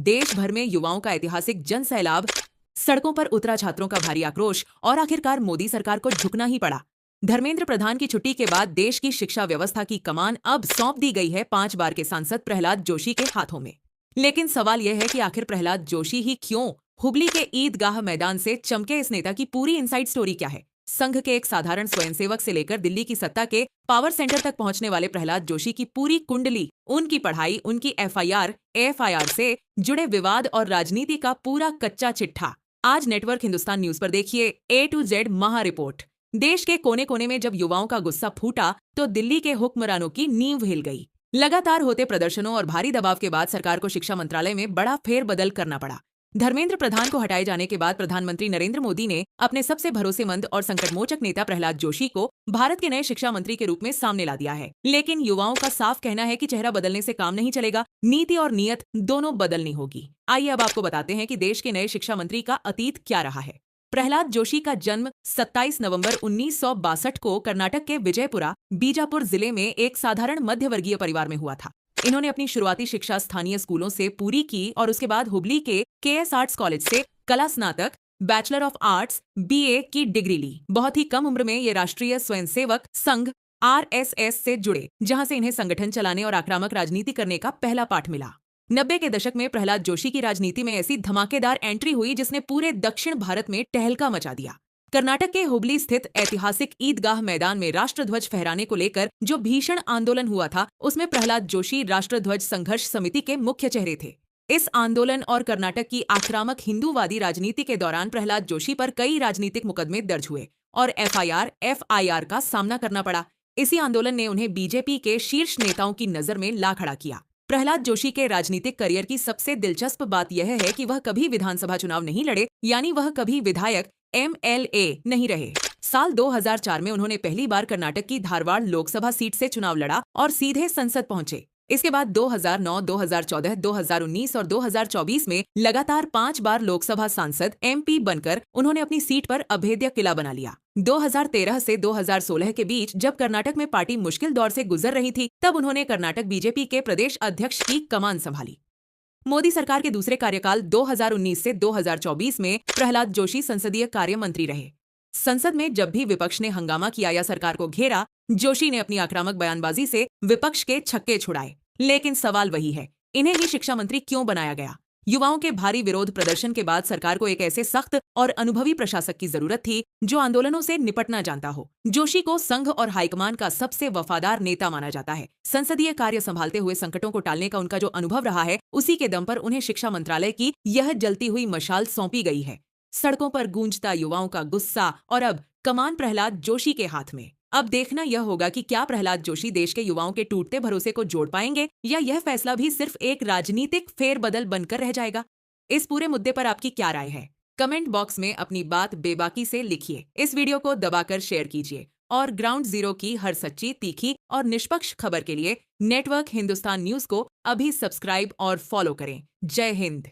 देश भर में युवाओं का ऐतिहासिक जन सैलाब, सड़कों पर उतरा छात्रों का भारी आक्रोश और आखिरकार मोदी सरकार को झुकना ही पड़ा। धर्मेंद्र प्रधान की छुट्टी के बाद देश की शिक्षा व्यवस्था की कमान अब सौंप दी गई है 5 बार के सांसद प्रहलाद जोशी के हाथों में। लेकिन सवाल यह है कि आखिर प्रहलाद जोशी ही क्यों? हुबली के ईदगाह मैदान से चमके इस नेता की पूरी इनसाइड स्टोरी क्या है? संघ के एक साधारण स्वयंसेवक से लेकर दिल्ली की सत्ता के पावर सेंटर तक पहुंचने वाले प्रहलाद जोशी की पूरी कुंडली, उनकी पढ़ाई, उनकी एफआईआर से जुड़े विवाद और राजनीति का पूरा कच्चा चिट्ठा आज नेटवर्क हिंदुस्तान न्यूज पर देखिए A to Z महा रिपोर्ट। देश के कोने कोने में जब युवाओं का गुस्सा फूटा तो दिल्ली के हुक्मरानों की नींव हिल गई। लगातार होते प्रदर्शनों और भारी दबाव के बाद सरकार को शिक्षा मंत्रालय में बड़ा फेरबदल करना पड़ा। धर्मेंद्र प्रधान को हटाए जाने के बाद प्रधानमंत्री नरेंद्र मोदी ने अपने सबसे भरोसेमंद और संकटमोचक नेता प्रहलाद जोशी को भारत के नए शिक्षा मंत्री के रूप में सामने ला दिया है। लेकिन युवाओं का साफ कहना है कि चेहरा बदलने से काम नहीं चलेगा, नीति और नियत दोनों बदलनी होगी। आइए अब आपको बताते हैं कि देश के नए शिक्षा मंत्री का अतीत क्या रहा है। प्रहलाद जोशी का जन्म 27 नवंबर 1962 को कर्नाटक के विजयपुरा, बीजापुर जिले में एक साधारण मध्यवर्गीय परिवार में हुआ था। इन्होंने अपनी शुरुआती शिक्षा स्थानीय स्कूलों से पूरी की और उसके बाद हुबली के KS आर्ट्स कॉलेज से कला स्नातक, बैचलर ऑफ आर्ट्स BA की डिग्री ली। बहुत ही कम उम्र में ये राष्ट्रीय स्वयंसेवक संघ RSS से जुड़े, जहां से इन्हें संगठन चलाने और आक्रामक राजनीति करने का पहला पाठ मिला। 90 के दशक में प्रहलाद जोशी की राजनीति में ऐसी धमाकेदार एंट्री हुई जिसने पूरे दक्षिण भारत में टहलका मचा दिया। कर्नाटक के हुबली स्थित ऐतिहासिक ईदगाह मैदान में राष्ट्रध्वज फहराने को लेकर जो भीषण आंदोलन हुआ था, उसमें प्रहलाद जोशी राष्ट्रध्वज संघर्ष समिति के मुख्य चेहरे थे। इस आंदोलन और कर्नाटक की आक्रामक हिंदूवादी राजनीति के दौरान प्रहलाद जोशी पर कई राजनीतिक मुकदमे दर्ज हुए और FIR का सामना करना पड़ा। इसी आंदोलन ने उन्हें बीजेपी के शीर्ष नेताओं की नजर में ला खड़ा किया। प्रहलाद जोशी के राजनीतिक करियर की सबसे दिलचस्प बात यह है कि वह कभी विधानसभा चुनाव नहीं लड़े, यानी वह कभी विधायक MLA नहीं रहे। साल 2004 में उन्होंने पहली बार कर्नाटक की धारवाड़ लोकसभा सीट से चुनाव लड़ा और सीधे संसद पहुंचे। इसके बाद 2009, 2014, 2019 और 2024 में लगातार 5 बार लोकसभा सांसद MP बनकर उन्होंने अपनी सीट पर अभेद्य किला बना लिया। 2013 से 2016 के बीच जब कर्नाटक में पार्टी मुश्किल दौर से गुजर रही थी, तब उन्होंने कर्नाटक बीजेपी के प्रदेश अध्यक्ष की कमान संभाली। मोदी सरकार के दूसरे कार्यकाल 2019 से 2024 में प्रहलाद जोशी संसदीय कार्य मंत्री रहे। संसद में जब भी विपक्ष ने हंगामा किया या सरकार को घेरा, जोशी ने अपनी आक्रामक बयानबाजी से विपक्ष के छक्के छुड़ाए। लेकिन सवाल वही है, इन्हें ही शिक्षा मंत्री क्यों बनाया गया? युवाओं के भारी विरोध प्रदर्शन के बाद सरकार को एक ऐसे सख्त और अनुभवी प्रशासक की जरूरत थी जो आंदोलनों से निपटना जानता हो। जोशी को संघ और हाईकमान का सबसे वफादार नेता माना जाता है। संसदीय कार्य संभालते हुए संकटों को टालने का उनका जो अनुभव रहा है, उसी के दम पर उन्हें शिक्षा मंत्रालय की यह जलती हुई मशाल सौंपी गई है। सड़कों पर गूंजता युवाओं का गुस्सा और अब कमान प्रहलाद जोशी के हाथ में। अब देखना यह होगा कि क्या प्रहलाद जोशी देश के युवाओं के टूटते भरोसे को जोड़ पाएंगे या यह फैसला भी सिर्फ एक राजनीतिक फेरबदल बनकर रह जाएगा। इस पूरे मुद्दे पर आपकी क्या राय है? कमेंट बॉक्स में अपनी बात बेबाकी से लिखिए। इस वीडियो को दबाकर शेयर कीजिए और ग्राउंड जीरो की हर सच्ची, तीखी और निष्पक्ष खबर के लिए नेटवर्क हिंदुस्तान न्यूज को अभी सब्सक्राइब और फॉलो करें। जय हिंद।